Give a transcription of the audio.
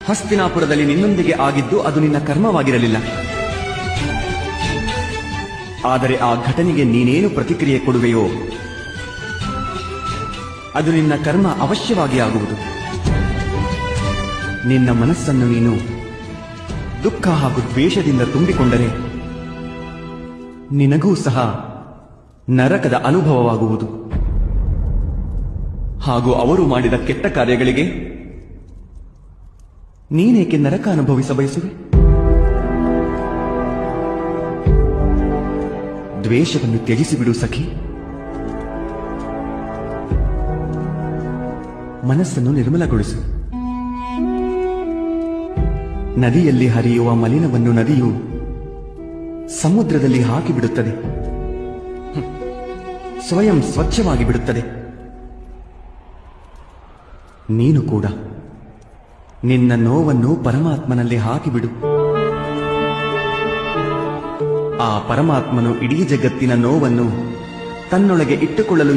ಹಸ್ತಿನಾಪುರದಲ್ಲಿ ನಿನ್ನೊಂದಿಗೆ ಆಗಿದ್ದು ಅದು ನಿನ್ನ ಕರ್ಮವಾಗಿರಲಿಲ್ಲ. ಆದರೆ ಆ ಘಟನೆಗೆ ನೀನೇನು ಪ್ರತಿಕ್ರಿಯೆ ಕೊಡುವೆಯೋ ಅದು ನಿನ್ನ ಕರ್ಮ ಅವಶ್ಯವಾಗಿ ಆಗುವುದು. ನಿನ್ನ ಮನಸ್ಸನ್ನು ನೀನು ದುಃಖ ಹಾಗೂ ದ್ವೇಷದಿಂದ ತುಂಬಿಕೊಂಡರೆ ನಿನಗೂ ಸಹ ನರಕದ ಅನುಭವವಾಗುವುದು. ಹಾಗೂ ಅವರು ಮಾಡಿದ ಕೆಟ್ಟ ಕಾರ್ಯಗಳಿಗೆ ನೀನೇಕೆ ನರಕ ಅನುಭವಿಸ ಬಯಸುವೆ? ದ್ವೇಷವನ್ನು ತ್ಯಜಿಸಿಬಿಡು ಸಖಿ. ಮನಸ್ಸನ್ನು ನಿರ್ಮಲಗೊಳಿಸು. ನದಿಯಲ್ಲಿ ಹರಿಯುವ ಮಲಿನವನ್ನು ನದಿಯು ಸಮುದ್ರದಲ್ಲಿ ಹಾಕಿಬಿಡುತ್ತದೆ. ಸ್ವಯಂ ಸ್ವಚ್ಛವಾಗಿ ಬಿಡುತ್ತದೆ. ನೀನು ಕೂಡ ನಿನ್ನ ನೋವನ್ನು ಪರಮಾತ್ಮನಲ್ಲಿ ಹಾಕಿಬಿಡು. ಆ ಪರಮಾತ್ಮನು ಇಡೀ ಜಗತ್ತಿನ ನೋವನ್ನು ತನ್ನೊಳಗೆ ಇಟ್ಟುಕೊಳ್ಳಲು